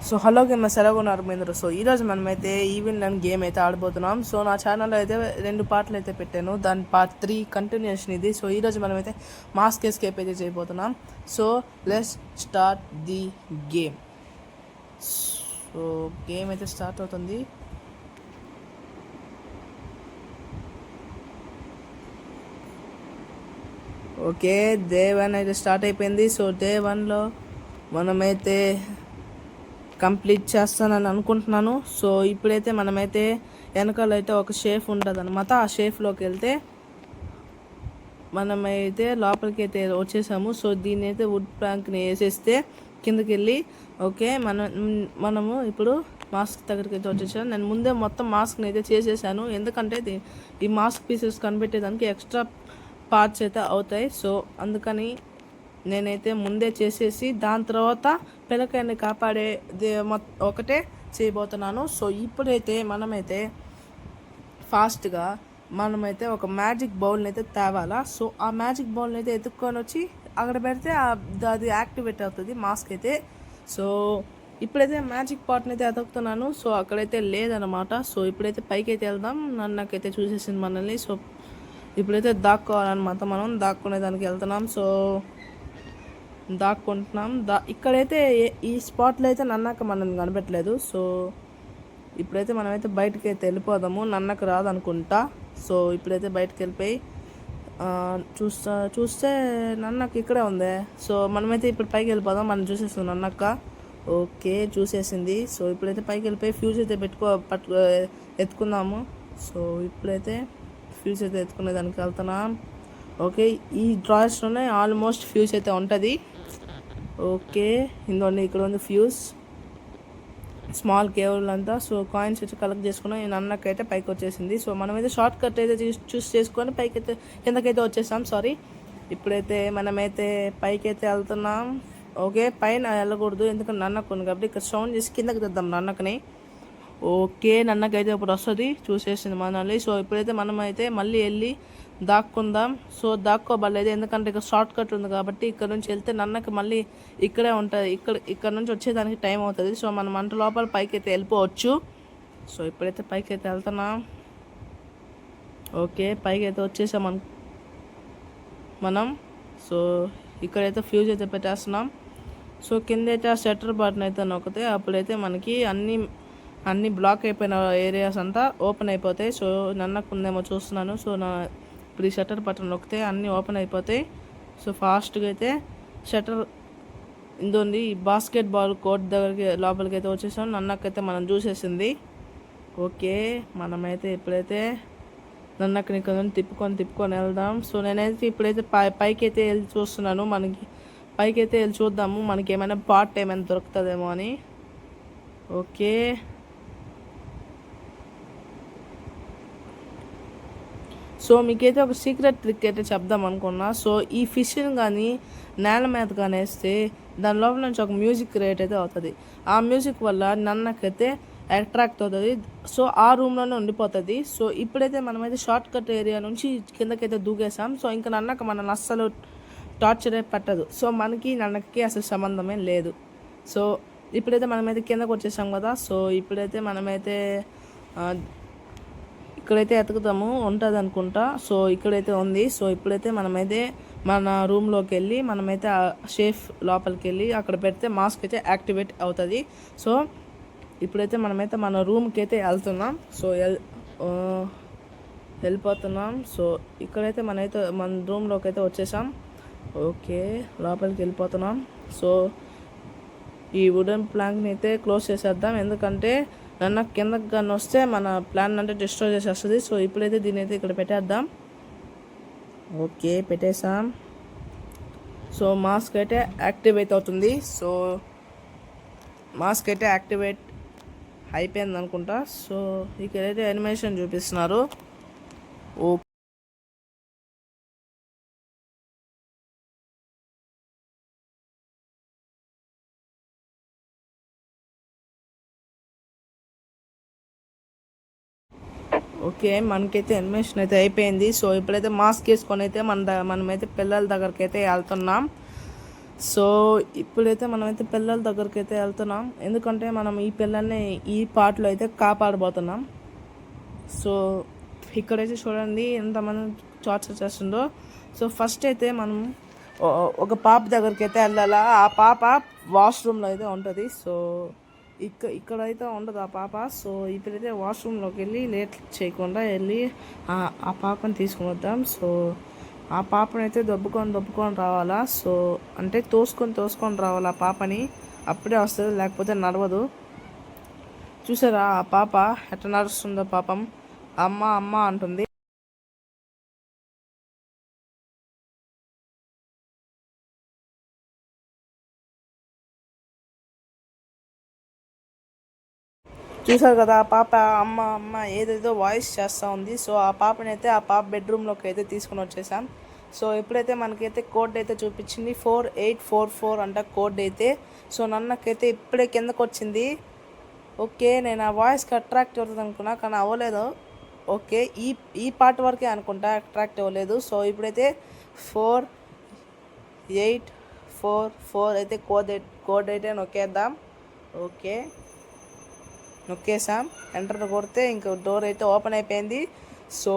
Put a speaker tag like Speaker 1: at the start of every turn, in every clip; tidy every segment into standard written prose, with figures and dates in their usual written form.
Speaker 1: So hello gamers ఎలా ఉన్నారు మీరు? సో ఈరోజు మనమైతే ఈవెన్ అండ్ గేమ్ అయితే ఆడబోతున్నాం. సో నా ఛానల్లో అయితే 2 పార్ట్లు అయితే పెట్టాను, దాని పార్ట్ 3 కంటిన్యూషన్ ఇది. సో ఈరోజు మనమైతే మాస్క్ ఎస్కేప్ అయితే చేయబోతున్నాం. So let's start the game. So game అయితే స్టార్ట్ అవుతుంది. ఓకే, డే 1 అయితే స్టార్ట్ అయిపోయింది. సో డే 1లో మనమైతే కంప్లీట్ చేస్తానని అనుకుంటున్నాను. సో ఇప్పుడైతే మనమైతే వెనకాల అయితే ఒక షేఫ్ ఉంటుంది అనమాట. ఆ షేఫ్లోకి వెళ్తే మనమైతే లోపలికి అయితే వచ్చేసాము. సో దీన్ని అయితే వుడ్ ప్లాంక్ని వేసేస్తే కిందకి వెళ్ళి ఓకే మనము ఇప్పుడు మాస్క్ దగ్గరికి అయితే వచ్చేసాను. నేను ముందే మొత్తం మాస్క్ని అయితే చేసేసాను, ఎందుకంటే ఈ మాస్క్ పీసెస్ కనిపెట్టేదానికి ఎక్స్ట్రా పార్ట్స్ అయితే అవుతాయి. సో అందుకని నేనైతే ముందే చేసేసి దాని తర్వాత పిల్లకాయని కాపాడే ఒకటే చేయబోతున్నాను. సో ఇప్పుడైతే మనమైతే ఫాస్ట్గా మనమైతే ఒక మ్యాజిక్ బౌల్ని అయితే తేవాలా. సో ఆ మ్యాజిక్ బౌల్ని అయితే ఎత్తుక్కొని వచ్చి అక్కడ పెడితే అది యాక్టివేట్ అవుతుంది మాస్క్ అయితే. సో ఇప్పుడైతే మ్యాజిక్ పాట్ని అయితే ఎతుకుతున్నాను. సో అక్కడైతే లేదనమాట. సో ఇప్పుడైతే పైకి అయితే వెళ్దాం. నాకైతే చూసేసింది మనల్ని. సో ఇప్పుడైతే దాక్కోవాలన్నమాట, మనం దాక్కునే దానికి వెళ్తున్నాం. సో దాక్కుంటున్నాం. ఇక్కడైతే ఈ స్పాట్లో అయితే నన్నక మనల్ని కనిపెట్టలేదు. సో ఇప్పుడైతే మనమైతే బయటకి అయితే వెళ్ళిపోదాము. నన్నకు రాదనుకుంటా. సో ఇప్పుడైతే బయటకు వెళ్ళిపోయి చూస్తే నన్నకు ఇక్కడే ఉంది. సో మనమైతే ఇప్పుడు పైకి వెళ్ళిపోదాం. మనం చూసేస్తుంది నన్నక్క. ఓకే, చూసేసింది. సో ఇప్పుడైతే పైకి వెళ్ళిపోయి ఫ్యూజ్ అయితే ఎత్తుకుందాము. సో ఇప్పుడైతే ఫ్యూజ్ అయితే ఎత్తుకునే దానికి వెళ్తున్నాం. ఓకే, ఈ డ్రాయర్స్లోనే ఆల్మోస్ట్ ఫ్యూజ్ అయితే ఉంటుంది. ఓకే, ఇందులో ఇక్కడ ఉంది ఫ్యూజ్, స్మాల్ కేబుల్ అంతా. సో కాయిన్స్ వచ్చి కలెక్ట్ చేసుకున్నాం. నేను అన్నకైతే పైకి వచ్చేసింది. సో మనమైతే షార్ట్ కట్ అయితే చూస్ చేసుకొని పైకి అయితే కిందకైతే వచ్చేసాం. సారీ, ఇప్పుడైతే మనమైతే పైకి అయితే వెళ్తున్నాం. ఓకే, పైన వెళ్ళకూడదు ఎందుకంటే నన్నకు ఉంది కాబట్టి ఇక్కడ సౌండ్ చేసి కిందకి తెద్దాం నన్నకని. ఓకే, నన్నకైతే ఇప్పుడు వస్తుంది, చూసేసింది మనల్ని. సో ఇప్పుడైతే మనమైతే మళ్ళీ వెళ్ళి దాక్కుందాం. సో దాక్కోబడలేదు ఎందుకంటే ఇక్కడ షార్ట్ కట్ ఉంది కాబట్టి. ఇక్కడ నుంచి వెళ్తే నన్నకి మళ్ళీ ఇక్కడే ఉంటుంది. ఇక్కడ నుంచి వచ్చేదానికి టైం అవుతుంది. సో మనం అంట లోపల పైకి అయితే వెళ్ళిపోవచ్చు. సో ఇప్పుడైతే పైకి అయితే వెళ్తున్నాం. ఓకే, పైకి అయితే వచ్చేసాం మనం. సో ఇక్కడైతే ఫ్యూజ్ అయితే పెట్టేస్తున్నాం. సో కింద అయితే ఆ షట్టర్ బటన్ అయితే నొక్కితే అప్పుడైతే మనకి అన్ని బ్లాక్ అయిపోయిన ఏరియాస్ అంతా ఓపెన్ అయిపోతాయి. సో నన్నకుందేమో చూస్తున్నాను. సో ఇప్పుడు ఈ షట్టర్ బటన్ నొక్కితే అన్నీ ఓపెన్ అయిపోతాయి. సో ఫాస్ట్గా అయితే షట్టర్ ఇందుంది. ఈ బాస్కెట్ బాల్ కోర్ట్ దగ్గరికి లోపలికి అయితే వచ్చేసాం. నన్నకైతే మనం చూసేసింది. ఓకే, మనమైతే ఇప్పుడైతే నన్నక్కని ఇక్కడ తిప్పుకొని వెళ్దాం. సో నేనైతే ఇప్పుడైతే పైకి అయితే వెళ్ళి చూస్తున్నాను. పైకి అయితే వెళ్ళి చూద్దాము మనకి ఏమైనా పార్ట్ ఏమైనా దొరుకుతుందేమో అని. ఓకే, సో మీకైతే ఒక సీక్రెట్ ట్రిక్ అయితే చెప్దాం అనుకున్నా. సో ఈ ఫిష్ని కానీ నేల మీద కానీ వేస్తే దాని లోపల నుంచి ఒక మ్యూజిక్ క్రియేట్ అయితే అవుతుంది. ఆ మ్యూజిక్ వల్ల నన్నకైతే అట్రాక్ట్ అవుతుంది. సో ఆ రూమ్లోనే ఉండిపోతుంది. సో ఇప్పుడైతే మనమైతే షార్ట్ కట్ ఏరియా నుంచి కిందకైతే దూకేసాం. సో ఇంకా నన్నక మనల్ని అస్సలు టార్చర్ పట్టదు. సో మనకి నన్నకి అసలు సంబంధమే లేదు. సో ఇప్పుడైతే మనమైతే కిందకు వచ్చేసాం కదా. సో ఇప్పుడైతే మనమైతే ఇక్కడైతే ఎతుకుతాము, ఉంటుంది అనుకుంటా. సో ఇక్కడైతే ఉంది. సో ఇప్పుడైతే మనమైతే మన రూమ్లోకి వెళ్ళి మనమైతే షేఫ్ లోపలికి వెళ్ళి అక్కడ పెడితే మాస్క్ అయితే యాక్టివేట్ అవుతుంది. సో ఇప్పుడైతే మనమైతే మన రూమ్కి అయితే వెళ్తున్నాం. సో వెళ్ళిపోతున్నాం. సో ఇక్కడైతే మన రూమ్లోకి అయితే వచ్చేసాం. ఓకే, లోపలికి వెళ్ళిపోతున్నాం. సో ఈ వుడెన్ ప్లాంక్ని అయితే క్లోజ్ చేసేద్దాం, ఎందుకంటే నన్న కిందకి కానీ వస్తే మన ప్లాన్ అంటే డిస్ట్రాయ్ చేసేస్తుంది. సో ఇప్పుడైతే దీని అయితే ఇక్కడ పెట్టేద్దాం. ఓకే, పెట్టేసాం. సో మాస్క్ అయితే యాక్టివేట్ అవుతుంది. సో మాస్క్ అయితే యాక్టివేట్ అయిపోయింది అనుకుంటా. సో ఇక్కడైతే యానిమేషన్ చూపిస్తున్నారు. ఓకే, ఓకే, మనకైతే యానిమేషన్ అయితే అయిపోయింది. సో ఇప్పుడైతే మాస్క్ వేసుకొని అయితే మనమైతే పిల్లల దగ్గరికి అయితే వెళ్తున్నాం. సో ఇప్పుడైతే మనమైతే పిల్లల దగ్గరికి అయితే వెళ్తున్నాం, ఎందుకంటే మనం ఈ పిల్లల్ని ఈ పాటలో అయితే కాపాడబోతున్నాం. సో ఇక్కడైతే చూడండి ఎంతమంది టార్చర్ చేస్తుందో. సో ఫస్ట్ అయితే మనం ఒక పాప దగ్గరికి అయితే వెళ్ళాలా. ఆ పాప వాష్రూమ్లో అయితే ఉంటుంది. సో ఇక్కడైతే ఉండదు ఆ పాప. సో ఇప్పుడైతే వాష్రూమ్లోకి వెళ్ళి లేట్ చేయకుండా వెళ్ళి ఆ పాపని తీసుకుని వద్దాం. సో ఆ పాపని అయితే దొబ్బుకొని రావాలా. సో అంటే తోసుకొని రావాలి ఆ పాపని, అప్పుడే వస్తుంది, లేకపోతే నడవదు. చూసారా ఆ పాప ఎట్లా నడుస్తుందో, పాపం అమ్మ అమ్మ అంటుంది. చూసారు కదా ఆ పాప అమ్మ అమ్మ ఏదేదో వాయిస్ చేస్తూ ఉంది. సో ఆ పాపనైతే ఆ పాప బెడ్రూమ్లోకి అయితే తీసుకుని వచ్చేసాం. సో ఎప్పుడైతే మనకైతే కోడ్ అయితే చూపించింది 4844 అంట కోడ్ అయితే. సో నన్నకైతే ఇప్పుడే కిందకు వచ్చింది. ఓకే, నేను ఆ వాయిస్కి అట్రాక్ట్ అవుతుంది అనుకున్నా, కానీ అవ్వలేదు. ఓకే, ఈ పార్ట్ వరకే అనుకుంటా అట్రాక్ట్ అవ్వలేదు. సో ఇప్పుడైతే 4844 అయితే కోడ్ అయితే నొక్కేద్దాం. ఓకే, నొక్కేసాం, ఎంటర్ కొడితే ఇంక డోర్ అయితే ఓపెన్ అయిపోయింది. సో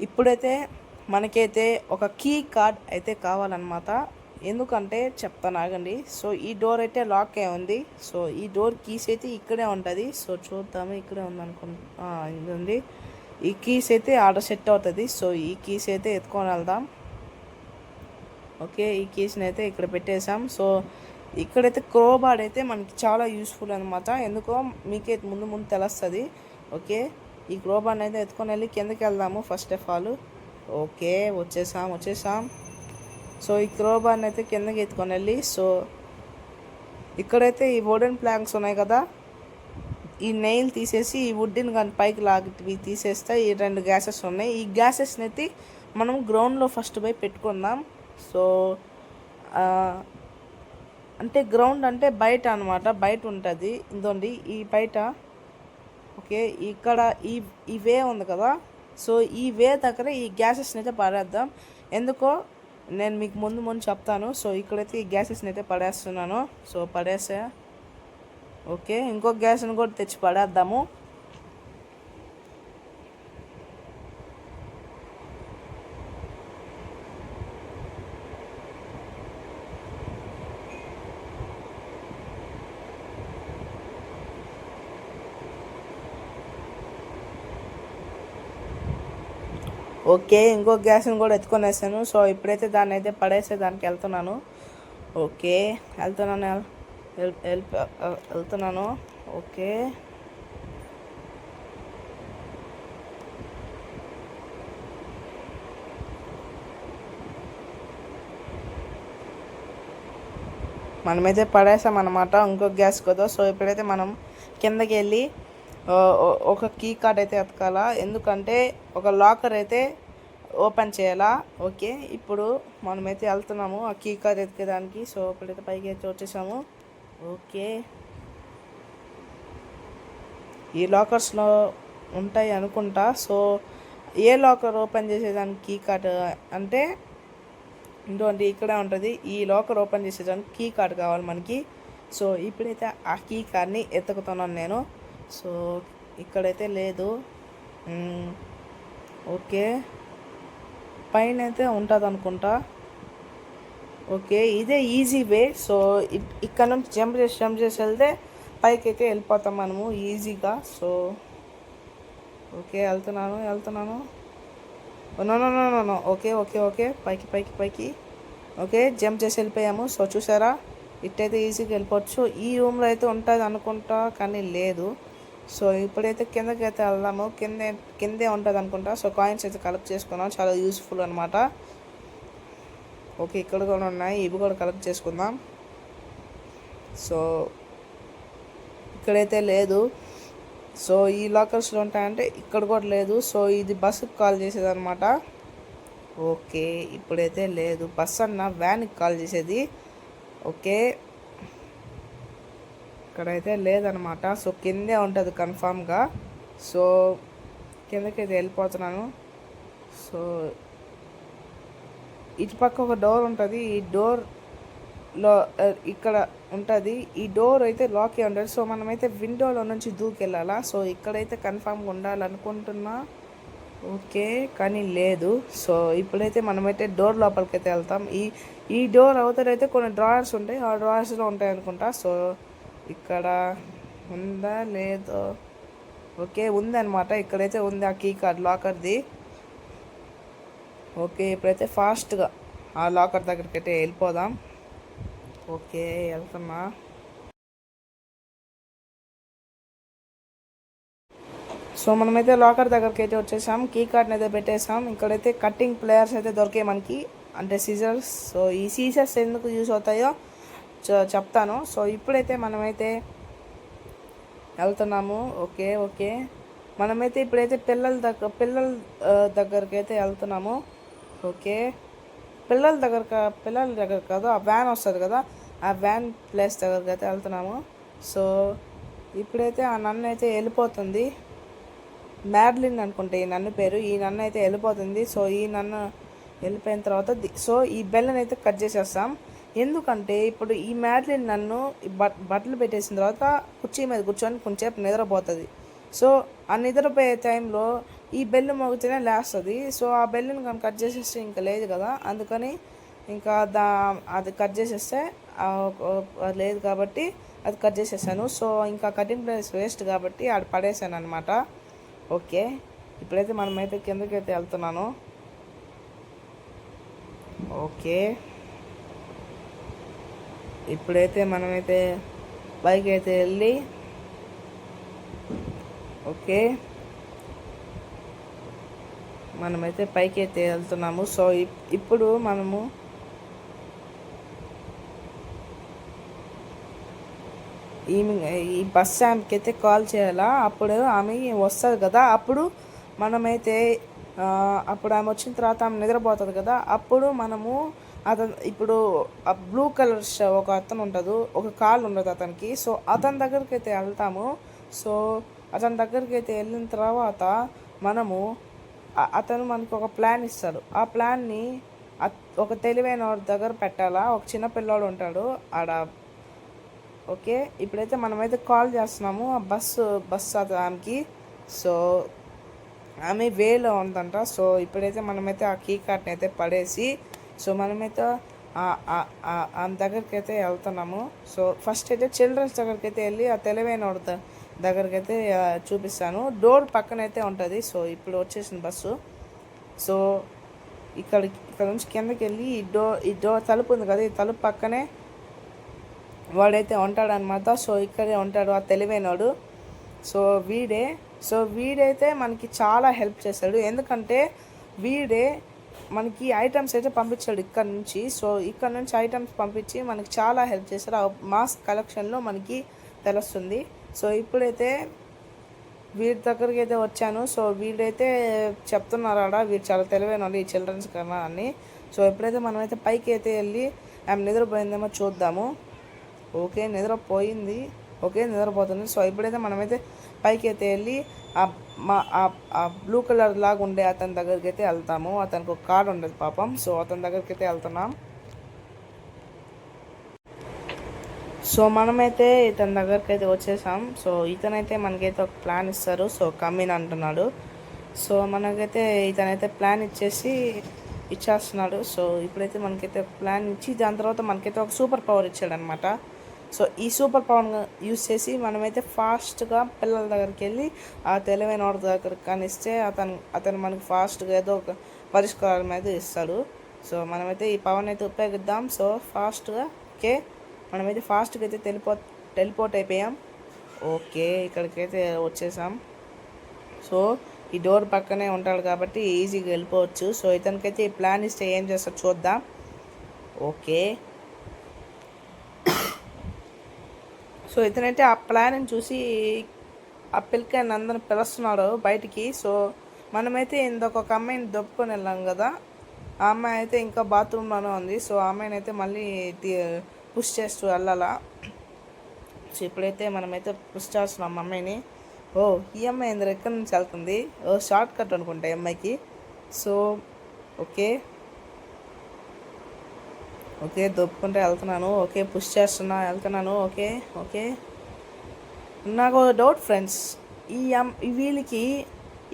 Speaker 1: ఇప్పుడైతే మనకైతే ఒక కీ కార్డ్ అయితే కావాలన్నమాట. ఎందుకంటే చెప్తాను ఆగండి. సో ఈ డోర్ అయితే లాక్ అయి ఉంది. సో ఈ డోర్ కీస్ అయితే ఇక్కడే ఉంటుంది. సో చూద్దాము, ఇక్కడే ఉంది ఈ కీస్ అయితే ఆర్డర్ సెట్ అవుతుంది. సో ఈ కీస్ అయితే ఎత్తుకొని వెళ్దాం. ఓకే, ఈ కీస్ని అయితే ఇక్కడ పెట్టేసాం. సో ఇక్కడైతే క్రోబార్డ్ అయితే మనకి చాలా యూస్ఫుల్ అనమాట, ఎందుకో మీకే ముందు తెలుస్తుంది. ఓకే, ఈ క్రోబార్డ్ని అయితే ఎత్తుకొని వెళ్ళి కిందకి వెళ్దాము ఫస్ట్ ఆఫ్ ఆల్. ఓకే, వచ్చేసాం. సో ఈ క్రోబార్ని అయితే కిందకి ఎత్తుకొని వెళ్ళి, సో ఇక్కడైతే ఈ వుడెన్ ప్లాంక్స్ ఉన్నాయి కదా, ఈ నెయిల్ తీసేసి ఈ వుడ్ని కానీ పైకి లాగి తీసేస్తే ఈ 2 గ్యాసెస్ ఉన్నాయి. ఈ గ్యాసెస్ని అయితే మనం గ్రౌండ్లో ఫస్ట్ పోయి పెట్టుకుందాం. సో అంటే గ్రౌండ్ అంటే బయట అనమాట, బయట ఉంటుంది. ఇదండి ఈ బయట. ఓకే, ఇక్కడ ఈ వే ఉంది కదా, సో ఈ వే దగ్గర ఈ గ్యాసెస్ని అయితే పడేద్దాం. ఎందుకో నేను మీకు ముందు చెప్తాను. సో ఇక్కడైతే ఈ గ్యాసెస్ని అయితే పడేస్తున్నాను. సో పడేసా. ఓకే, ఇంకో గ్యాస్ని కూడా తెచ్చి పడేద్దాము. ఓకే, ఇంకో గ్యాస్ని కూడా ఎత్తుకొనేసాను. సో ఇప్పుడైతే దాన్ని అయితే పడేసేదానికి వెళ్తున్నాను. ఓకే, వెళ్తున్నాను. ఓకే, మనమైతే పడేసామన్నమాట ఇంకో గ్యాస్ కదా. సో ఇప్పుడైతే మనం కిందకి వెళ్ళి ఒక కీ కార్డ్ అయితే ఎతకాలా, ఎందుకంటే ఒక లాకర్ అయితే ఓపెన్ చేయాలా. ఓకే, ఇప్పుడు మనమైతే వెళ్తున్నాము ఆ కీ కార్డ్ ఎతికేదానికి. సో ఇప్పుడైతే పైకి అయితే వచ్చేసాము. ఓకే, ఈ లాకర్స్లో ఉంటాయి అనుకుంటా. సో ఏ లాకర్ ఓపెన్ చేసేదానికి కీ కార్డ్ అంటే ఇంకోటి ఇక్కడే ఉంటుంది. ఈ లాకర్ ఓపెన్ చేసేదానికి కీ కార్డ్ కావాలి మనకి. సో ఇప్పుడైతే ఆ కీ కార్డ్ని ఎత్తుకుతున్నాను నేను. సో ఇక్కడైతే లేదు. ఓకే, పైన అయితే ఉంటుంది అనుకుంటా. ఓకే, ఇదే ఈజీ వే. సో ఇక్కడ నుంచి జంప్ చేసి వెళ్తే పైకి అయితే వెళ్ళిపోతాం మనము ఈజీగా. సో ఓకే, వెళ్తున్నాను. నో. ఓకే, పైకి. ఓకే, జంప్ చేసి వెళ్ళిపోయాము. సో చూసారా, ఇట్టయితే ఈజీగా వెళ్ళిపోవచ్చు. ఈ రూమ్లో అయితే ఉంటుంది అనుకుంటా, కానీ లేదు. సో ఇప్పుడైతే కిందకి అయితే వెళ్దాము. కిందే ఉంటుంది అనుకుంటా. సో కాయిన్స్ అయితే కలెక్ట్ చేసుకున్నాం, చాలా యూస్ఫుల్ అనమాట. ఓకే, ఇక్కడ కూడా ఉన్నాయి, ఇవి కూడా కలెక్ట్ చేసుకుందాం. సో ఇక్కడైతే లేదు. సో ఈ లాకర్స్లో ఉంటాయంటే ఇక్కడ కూడా లేదు. సో ఇది బస్సుకి కాల్ చేసేదన్నమాట. ఓకే, ఇప్పుడైతే లేదు. బస్ అన్న వ్యాన్కి కాల్ చేసేది. ఓకే, ఇక్కడైతే లేదనమాట. సో కిందే ఉంటుంది కన్ఫామ్గా. సో కిందకైతే వెళ్ళిపోతున్నాను. సో ఇటుపక్క ఒక డోర్ ఉంటుంది. ఈ డోర్ లో ఇక్కడ ఉంటుంది. ఈ డోర్ అయితే లాక్ అయి ఉంటుంది. సో మనమైతే విండోలో నుంచి దూకెళ్ళాలా. సో ఇక్కడైతే కన్ఫామ్గా ఉండాలనుకుంటున్నా. ఓకే, కానీ లేదు. సో ఇప్పుడైతే మనమైతే డోర్ లోపలికి అయితే వెళ్తాం. ఈ డోర్ అవతలైతే కొన్ని డ్రాయర్స్ ఉంటాయి, ఆ డ్రాయర్స్లో ఉంటాయి అనుకుంటా. సో ఇక్కడ ఉందా లేదో, ఓకే ఉందన్నమాట. ఇక్కడైతే ఉంది ఆ కీ కార్డ్ లాకర్ది. ఓకే, ఇప్పుడైతే ఫాస్ట్గా ఆ లాకర్ దగ్గరికి అయితే వెళ్ళిపోదాం. ఓకే, వెళ్తున్నా. సో మనమైతే లాకర్ దగ్గరికి అయితే వచ్చేసాం. కీ కార్డ్ని అయితే పెట్టేసాం. ఇక్కడైతే కట్టింగ్ ప్లేయర్స్ అయితే దొరికాయి మనకి, అంటే సీజర్స్. సో ఈ సీజర్స్ ఎందుకు యూజ్ అవుతాయో చెప్తాను. సో ఇప్పుడైతే మనమైతే వెళ్తున్నాము. ఓకే మనమైతే ఇప్పుడైతే పిల్లల దగ్గరికి అయితే వెళ్తున్నాము. ఓకే, పిల్లల దగ్గర కాదు, ఆ వ్యాన్ వస్తుంది కదా, ఆ వ్యాన్ ప్లేస్ దగ్గరికి అయితే వెళ్తున్నాము. సో ఇప్పుడైతే ఆ నన్ను అయితే వెళ్ళిపోతుంది. మ్యాడ్లిన్ అనుకుంటే ఈ నన్ను పేరు. ఈ నన్ను అయితే వెళ్ళిపోతుంది. సో ఈ నన్ను వెళ్ళిపోయిన తర్వాత సో ఈ బెల్లని అయితే కట్ చేసేస్తాం. ఎందుకంటే ఇప్పుడు ఈ మ్యాడ్లిన్ నన్ను బట్టలు పెట్టేసిన తర్వాత కుర్చీ మీద కూర్చొని కొంచెంసేపు నిద్రపోతుంది. సో ఆ నిద్రపోయే టైంలో ఈ బెల్ మోగితేనే లేస్తుంది. సో ఆ బెల్ని కానీ కట్ చేసేస్తే ఇంకా లేదు కదా, అందుకని ఇంకా అది కట్ చేసేస్తే లేదు కాబట్టి అది కట్ చేసేసాను. సో ఇంకా కటింగ్ ప్లేస్ వేస్ట్ కాబట్టి ఆడ పడేసాను అనమాట. ఓకే, ఇప్పుడైతే మనమైతే కిందకైతే వెళ్తున్నాను. ఓకే, ఇప్పుడైతే మనమైతే బైక్ అయితే వెళ్ళి ఓకే మనమైతే పైకి అయితే వెళ్తున్నాము. సో ఇప్పుడు మనము ఈ బస్ స్టాండ్కి అయితే కాల్ చేయాలా. అప్పుడు ఆమె వస్తుంది కదా, అప్పుడు మనమైతే అప్పుడు ఆమె వచ్చిన తర్వాత ఆమె నిద్రపోతుంది కదా, అప్పుడు మనము ఇప్పుడు ఆ బ్లూ కలర్ ఒక అతను ఉంటుంది, ఒక కాల్ ఉండదు అతనికి. సో అతని దగ్గరికి అయితే వెళ్తాము. సో అతని దగ్గరికి అయితే వెళ్ళిన తర్వాత మనము అతను మనకు ఒక ప్లాన్ ఇస్తాడు. ఆ ప్లాన్ని ఒక తెలివైన వాడి దగ్గర పెట్టాలా. ఒక చిన్న పిల్లోడు ఉంటాడు ఆడ. ఓకే, ఇప్పుడైతే మనమైతే కాల్ చేస్తున్నాము ఆ బస్సు ఆమెకి. సో ఆమె వేలో ఉందంట. సో ఇప్పుడైతే మనమైతే ఆ కీ కార్డ్ని అయితే పడేసి సో మనమైతే ఆమె దగ్గరికి అయితే వెళ్తున్నాము. సో ఫస్ట్ అయితే చిల్డ్రన్స్ దగ్గరికి అయితే వెళ్ళి ఆ తెలివైన వాడి దగ్గరికి అయితే చూపిస్తాను. డోర్ పక్కన అయితే ఉంటుంది. సో ఇప్పుడు వచ్చేసిన బస్సు. సో ఇక్కడ నుంచి కిందకి వెళ్ళి ఈ డోర్ తలుపు ఉంది కదా, ఈ తలుపు పక్కనే వాడైతే ఉంటాడనమాట. సో ఇక్కడే ఉంటాడు ఆ తెలివైనవాడు. సో వీడైతే మనకి చాలా హెల్ప్ చేస్తాడు. ఎందుకంటే వీడే మనకి ఐటమ్స్ అయితే పంపించాడు ఇక్కడ నుంచి. సో ఇక్కడ నుంచి ఐటమ్స్ పంపించి మనకి చాలా హెల్ప్ చేస్తాడు. ఆ మాస్క్ కలెక్షన్లో మనకి తెలుస్తుంది. సో ఇప్పుడైతే వీడి దగ్గరికి అయితే వచ్చాను. సో వీడైతే చెప్తున్నారు ఆడ వీడు చాలా తెలివైన వాళ్ళు ఈ చిల్డ్రన్స్ కన్నా అని. సో ఎప్పుడైతే మనమైతే పైకి అయితే వెళ్ళి ఆమె నిద్రపోయిందేమో చూద్దాము. ఓకే, నిద్రపోయింది. ఓకే, నిద్రపోతుంది. సో ఇప్పుడైతే మనమైతే పైకి అయితే వెళ్ళి ఆ బ్లూ కలర్ లాగా ఉండే అతని దగ్గరికి అయితే వెళ్తాము. అతనికి ఒక కార్డు ఉండదు పాపం. సో అతని దగ్గరికి అయితే వెళ్తున్నాం. సో మనమైతే ఇతని దగ్గరికి అయితే వచ్చేసాం. సో ఇతనైతే మనకైతే ఒక ప్లాన్ ఇస్తారు. సో కమ్మిన్ అంటున్నాడు. సో మనకైతే ఇతనైతే ప్లాన్ ఇచ్చేస్తున్నాడు. సో ఇప్పుడైతే మనకైతే ఒక ప్లాన్ ఇచ్చి దాని తర్వాత మనకైతే ఒక సూపర్ పవర్ ఇచ్చాడనమాట. సో ఈ సూపర్ పవర్ యూస్ చేసి మనమైతే ఫాస్ట్గా పిల్లల దగ్గరికి వెళ్ళి ఆ తెలివైన వాడి దగ్గరికి కానిస్తే అతను మనకి ఫాస్ట్గా ఏదో ఒక పరిష్కారం అయితే ఇస్తాడు. సో మనమైతే ఈ పవర్ని అయితే ఉపయోగిద్దాం. సో ఫాస్ట్గా ఓకే, మనమైతే ఫాస్ట్గా అయితే టెలిపోర్ట్ అయిపోయాం. ఓకే, ఇక్కడికైతే వచ్చేసాం. సో ఈ డోర్ పక్కనే ఉంటాడు కాబట్టి ఈజీగా వెళ్ళిపోవచ్చు. సో ఇతనికైతే ఈ ప్లాన్ ఇస్తే ఏం చేస్తాడు చూద్దాం. ఓకే, సో ఇతనైతే ఆ ప్లాన్ని చూసి ఆ పిల్లకాయని అందరిని పిలుస్తున్నాడు బయటికి. సో మనమైతే ఇంకొక అమ్మాయిని దొప్పుకొని వెళ్ళాం కదా, ఆ అమ్మాయి అయితే ఇంకా బాత్రూంలోనే ఉంది. సో ఆ అమ్మాయిని అయితే మళ్ళీ పుష్ చేస్తూ వెళ్ళాలా. సో ఇప్పుడైతే మనమైతే పుష్ చేస్తున్నాం అమ్మాయిని. ఓ ఈ అమ్మాయి ఇందులో ఎక్కడి నుంచి వెళ్తుంది? ఓ షార్ట్ కట్ అనుకుంటా ఈ అమ్మాయికి. సో ఓకే, ఓకే దొప్పుకుంటే వెళ్తున్నాను. ఓకే పుష్ చేస్తున్నా వెళ్తున్నాను. ఓకే ఓకే నాకు డౌట్ ఫ్రెండ్స్, వీళ్ళకి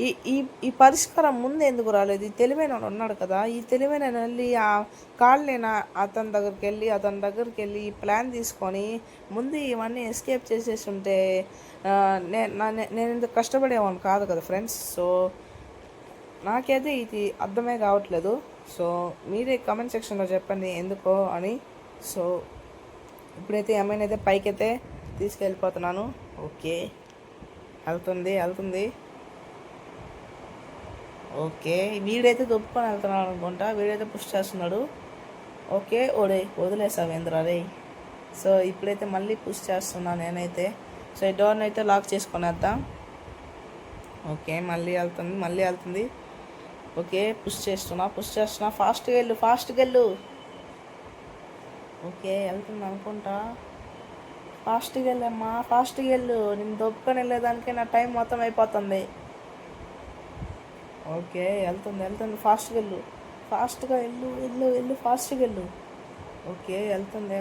Speaker 1: ఈ ఈ ఈ పరిష్కారం ముందు ఎందుకు రాలేదు? ఈ తెలివైన ఉన్నాడు కదా, ఈ తెలివైన వెళ్ళి ఆ కాలనీ అతని దగ్గరికి వెళ్ళి ప్లాన్ తీసుకొని ముందు ఇవన్నీ ఎస్కేప్ చేసేసి ఉంటే నేను ఇంత కష్టపడేవాడిని కాదు కదా ఫ్రెండ్స్. సో నాకైతే ఇది అర్థమే కావట్లేదు. సో మీరే కమెంట్ సెక్షన్లో చెప్పండి ఎందుకో అని. సో ఇప్పుడైతే ఏమైనా పైకైతే తీసుకెళ్ళిపోతున్నాను. ఓకే వెళ్తుంది. ఓకే వీడైతే దొప్పుకొని వెళ్తున్నాడు అనుకుంటా, వీడైతే పుష్ చేస్తున్నాడు. ఓకే వదిలేసావేంద్ర రే. సో ఇప్పుడైతే మళ్ళీ పుష్ చేస్తున్నాను నేనైతే. సో ఈ డోర్ని అయితే లాక్ చేసుకునేద్దాం. ఓకే మళ్ళీ వెళ్తుంది. ఓకే పుష్ చేస్తున్నా. ఫాస్ట్గా వెళ్ళు. ఓకే వెళ్తుంది అనుకుంటా. ఫాస్ట్గా వెళ్ళమ్మా, ఫాస్ట్గా వెళ్ళు. నేను దొప్పుకొని వెళ్ళేదానికి నా టైం మొత్తం అయిపోతుంది. ఓకే వెళ్తుంది. ఫాస్ట్గా వెళ్ళు. ఫాస్ట్గా వెళ్ళు. ఓకే వెళ్తుంది.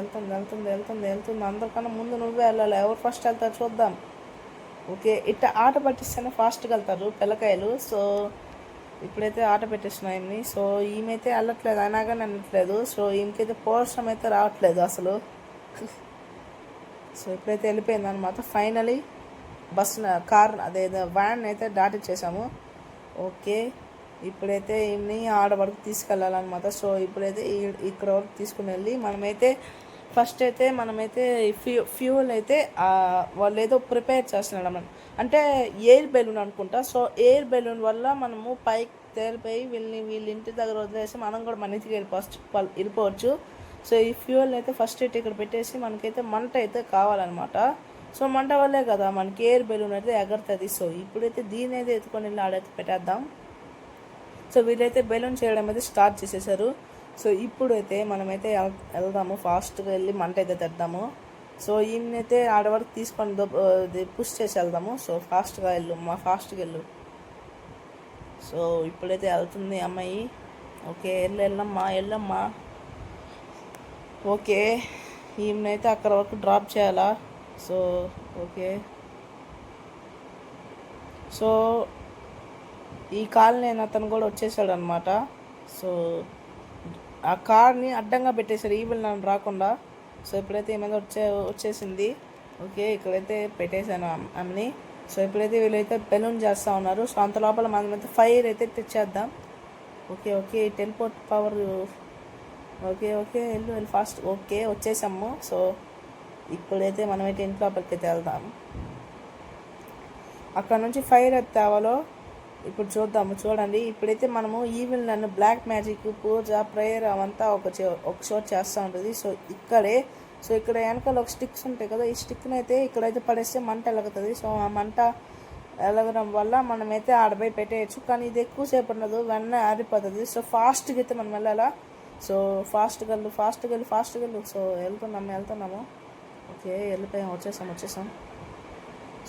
Speaker 1: అందరికన్నా ముందు నువ్వే వెళ్ళాలి. ఎవరు ఫస్ట్ వెళ్తారు చూద్దాం. ఓకే ఇట్లా ఆట పట్టిస్తేనే ఫాస్ట్గా వెళ్తారు పిల్లకాయలు. సో ఇప్పుడైతే ఆట పెట్టేస్తున్నాయి. సో ఈమెతే వెళ్ళట్లేదు, అయినా కానీ వెళ్ళట్లేదు. సో ఈమెకైతే పోర్షన్ అయితే రావట్లేదు అసలు. సో ఇప్పుడైతే వెళ్ళిపోయింది అనమాట. ఫైనలీ కార్ వ్యాన్ అయితే దాటిచ్చేసాము. ఓకే ఇప్పుడైతే ఈమెని ఆడ వరకు తీసుకెళ్ళాలన్నమాట. సో ఇప్పుడైతే ఇక్కడ వరకు తీసుకుని వెళ్ళి ఫస్ట్ అయితే ఫ్యూల్ అయితే వాళ్ళు ఏదో ప్రిపేర్ చేస్తున్నాడు అన్నమాట. అంటే ఎయిర్ బెలూన్ అనుకుంటా. సో ఎయిర్ బెలూన్ వల్ల మనము పైకి తేలిపోయి వీళ్ళ ఇంటి దగ్గర వదిలేసి మనం కూడా మన ఇంటికి వెళ్ళిపోవచ్చు. సో ఈ ఫ్యూయల్ అయితే ఫస్ట్ అయితే ఇక్కడ పెట్టేసి మనకైతే మంట అయితే కావాలన్నమాట. సో మంట వల్లే కదా మనకి ఎయిర్ బెలూన్ అయితే ఎగరుతుంది. సో ఇప్పుడైతే దీని అయితే ఎత్తుకొని వెళ్ళి ఆడైతే పెట్టేద్దాం. సో వీళ్ళైతే బెలూన్ చేయడం అయితే స్టార్ట్ చేసేసారు. సో ఇప్పుడైతే మనమైతే వెళ్దాము, ఫాస్ట్గా వెళ్ళి మంట అయితే తెద్దాము. సో ఈయనైతే ఆడ వరకు తీసుకొని పుష్ చేసి వెళ్దాము. సో ఫాస్ట్గా వెళ్ళు. సో ఇప్పుడైతే వెళ్తుంది అమ్మాయి. ఓకే వెళ్ళమ్మా. ఓకే ఈమెనైతే అక్కడ వరకు డ్రాప్ చేయాలా. సో ఓకే సో ఈ కాలనీ అతను కూడా వచ్చేసాడు అనమాట. సో ఆ కార్ని అడ్డంగా పెట్టేశాడు ఈవిల్ నన్ను రాకుండా. సో ఇప్పుడైతే ఏమైనా వచ్చేసింది. ఓకే ఇక్కడైతే పెట్టేశాను ఆమెని. సో ఇప్పుడైతే వీళ్ళైతే బెలూన్ చేస్తూ ఉన్నారు. సో అంత లోపల మనమైతే ఫైర్ అయితే తెచ్చేద్దాం. Okay teleport power. ఓకే వెళ్ళు ఫాస్ట్. ఓకే వచ్చేసాము. సో ఇప్పుడైతే మనమైతే ఇంటి లోపలికి అయితే వెళ్దాం. అక్కడ నుంచి ఫైర్ అయితే తేవాలో ఇప్పుడు చూడండి. ఇప్పుడైతే మనము ఈవిల్ నన్ను బ్లాక్ మ్యాజిక్ పూజ ప్రేయర్ అవంతా ఒక చోట చేస్తూ ఉంటుంది. సో ఇక్కడ వెనకాల ఒక స్టిక్స్ ఉంటాయి కదా, ఈ స్టిక్ని అయితే ఇక్కడైతే పడేస్తే మంట ఎలుగుతుంది. సో ఆ మంట ఎలగడం వల్ల మనమైతే ఆడపై పెట్టేయచ్చు. కానీ ఇది ఎక్కువసేపు ఉండదు, వెన్న ఆరిపోతుంది. సో ఫాస్ట్గా అయితే మనం వెళ్ళాలా. సో ఫాస్ట్గా వెళ్ళు. సో వెళ్తున్నాము. ఓకే వెళ్ళిపోయాం, వచ్చేసాం.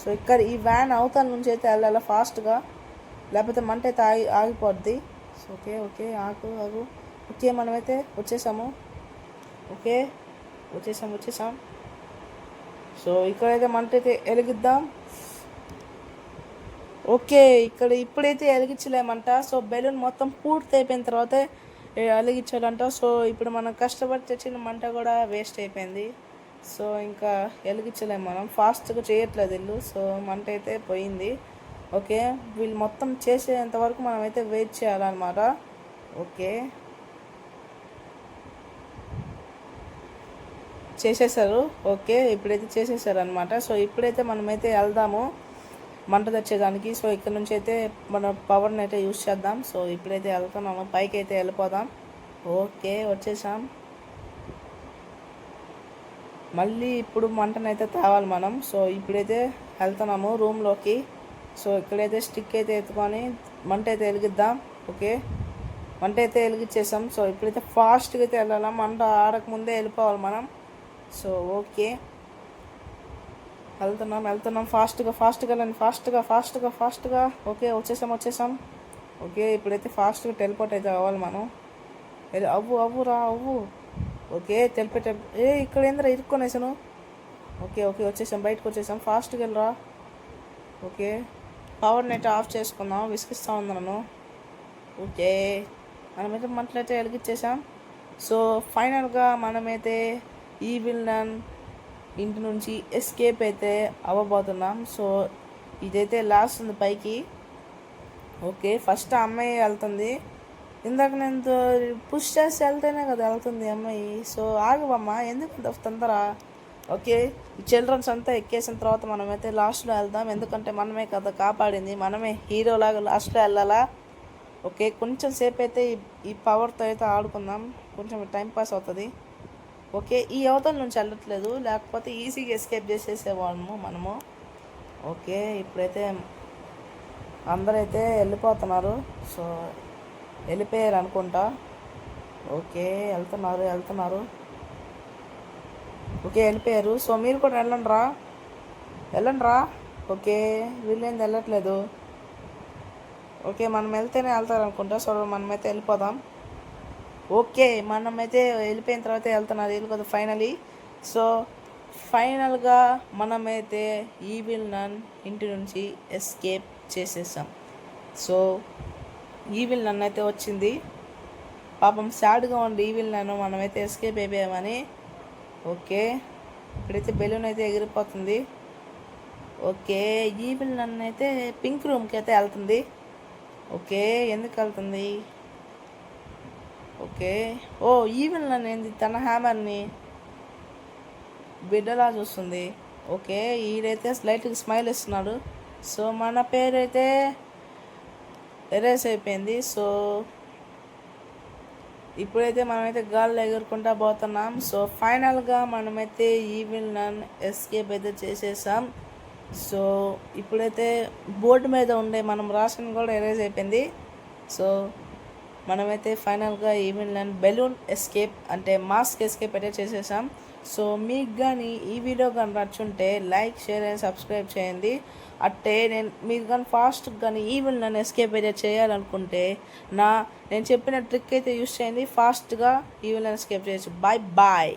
Speaker 1: సో ఇక్కడ ఈ వ్యాన్ అవతల నుంచి అయితే వెళ్ళాలా ఫాస్ట్గా, లేకపోతే మంట అయితే ఆగిపోద్ది. సో ఓకే ఆగు. ఓకే మనమైతే వచ్చేసాము. ఓకే వచ్చేసాం. సో ఇక్కడైతే మంట అయితే వెలిగిద్దాం. ఓకే ఇప్పుడైతే వెలిగించలేమంట. సో బెలూన్ మొత్తం పూర్తి అయిపోయిన తర్వాత వెలిగించాలంట. సో ఇప్పుడు మనం కష్టపడి తెచ్చిన మంట కూడా వేస్ట్ అయిపోయింది. సో ఇంకా వెలిగించలేము, మనం ఫాస్ట్గా చేయట్లేదు వీళ్ళు. సో మంట అయితే పోయింది. ఓకే వీళ్ళు మొత్తం చేసేంత వరకు మనమైతే వెయిట్ చేయాలన్నమాట. ఓకే చేసేసారు. ఓకే ఇప్పుడైతే చేసేసారు అనమాట. సో ఇప్పుడైతే మనమైతే వెళ్దాము మంట తెచ్చేదానికి. సో ఇక్కడ నుంచి అయితే మన పవర్ని అయితే యూజ్ చేద్దాం. సో ఇప్పుడైతే వెళ్తున్నాము, పైకి అయితే వెళ్ళిపోదాం. ఓకే వచ్చేసాం. మళ్ళీ ఇప్పుడు మంటనైతే తేవాలి మనం. సో ఇప్పుడైతే వెళ్తున్నాము రూమ్లోకి. సో ఇక్కడైతే స్టిక్ అయితే ఎత్తుకొని మంట అయితే వెలిగిద్దాం. ఓకే మంట అయితే వెలిగించేసాం. సో ఇప్పుడైతే ఫాస్ట్గా అయితే వెళ్ళాలి, మంట ఆడకముందే వెళ్ళిపోవాలి మనం. సో ఓకే వెళ్తున్నాం ఫాస్ట్గా వెళ్ళండి, ఫాస్ట్గా. ఓకే వచ్చేసాం. ఓకే ఇప్పుడైతే ఫాస్ట్గా టెలిపోర్ట్ అయితే అవ్వాలి మనం. అవ్వు. ఓకే తెలిపే ఇక్కడ ఏంద్రా ఇరుక్కొనేసాను. ఓకే ఓకే వచ్చేసాం, బయటకు వచ్చేసాం. ఫాస్ట్గా వెళ్ళరా. ఓకే పవర్ నెట్ ఆఫ్ చేసుకుందాం, విసిగిస్తూ ఉంది నన్ను. ఓకే మనమైతే మంటలైతే వెలిగించేసాం. సో ఫైనల్గా మనమైతే ఈ విలన్ ఇంటి నుంచి ఎస్కేప్ అయితే అవ్వబోతున్నాం. సో ఇదైతే లాస్ట్ ఉంది పైకి. ఓకే ఫస్ట్ ఆ అమ్మాయి వెళ్తుంది. ఇందాక నేను పుష్ చేసి వెళ్తేనే కదా వెళ్తుంది అమ్మాయి. సో ఆగవమ్మా, ఎందుకు అంత తొందర. ఓకే ఈ చిల్డ్రన్స్ అంతా ఎక్కేసిన తర్వాత మనమైతే లాస్ట్లో వెళ్దాం, ఎందుకంటే మనమే కదా కాపాడింది, మనమే హీరోలాగా లాస్ట్లో వెళ్ళాలా. ఓకే కొంచెం సేపు అయితే ఈ పవర్తో అయితే ఆడుకుందాం, కొంచెం టైం పాస్ అవుతుంది. ఓకే ఈ అవతల నుంచి వెళ్ళట్లేదు, లేకపోతే ఈజీగా ఎస్కేప్ చేసేసేవాళ్ళము మనము. ఓకే ఇప్పుడైతే అందరైతే వెళ్ళిపోతున్నారు. సో వెళ్ళిపోయారు అనుకుంటా. ఓకే వెళ్తున్నారు. ఓకే వెళ్ళిపోయారు. సో మీరు కూడా వెళ్ళండి రా. ఓకే వీళ్ళేంది వెళ్ళట్లేదు. ఓకే మనం వెళ్తేనే వెళ్తారు అనుకుంటా. సో మనమైతే వెళ్ళిపోదాం. ఓకే మనమైతే వెళ్ళిపోయిన తర్వాత వెళ్తున్నారు వీళ్ళు కదా ఫైనలీ. సో ఫైనల్గా మనమైతే ఈ విలన్ ఇంటి నుంచి ఎస్కేప్ చేసేసాం. సో ఈ విలన్ అయితే వచ్చింది, పాపం సాడ్గా ఉండి ఈ విలన్ మనమైతే ఎస్కేప్ అయిపోయామని. ఓకే ఇప్పుడైతే బెలూన్ అయితే ఎగిరిపోతుంది. ఓకే ఈ విలన్ అయితే పింక్ రూమ్కి అయితే వెళ్తుంది. ఓకే ఎందుకు వెళ్తుంది. ఓకే ఓ ఈ విలన్ ఏంది తన హ్యామర్ని బిడ్డలా చూస్తుంది. ఓకే ఈడైతే స్లైట్గా స్మైల్ ఇస్తున్నాడు. సో మన పేరైతే ఎరేస్ అయిపోయింది. సో ఇప్పుడైతే మనమైతే గాల్లో ఎగురుకుంటా పోతున్నాం. సో ఫైనల్గా మనమైతే ఈ విలన్ ఎస్కేప్ అయితే చేసేసాం. సో ఇప్పుడైతే బోర్డు మీద ఉండే మనం రాసిన కూడా ఎరేజ్ అయిపోయింది. సో మనమైతే ఫైనల్గా ఈ విలన్ బెలూన్ ఎస్కేప్ అంటే మాస్క్ ఎస్కేప్ అయితే చేసేసాం. సో మీకు కానీ ఈ వీడియో కానీ నచ్చుంటే లైక్ షేర్ అండ్ సబ్స్క్రైబ్ చేయండి. అట్టే మీరు కానీ ఫాస్ట్గా కానీ ఈ విలన్ ఎస్కేప్ అయితే చేయాలనుకుంటే నేను చెప్పిన ట్రిక్ అయితే యూస్ చేయండి, ఫాస్ట్గా ఈ విలన్ ఎస్కేప్ చేయొచ్చు. Bye bye.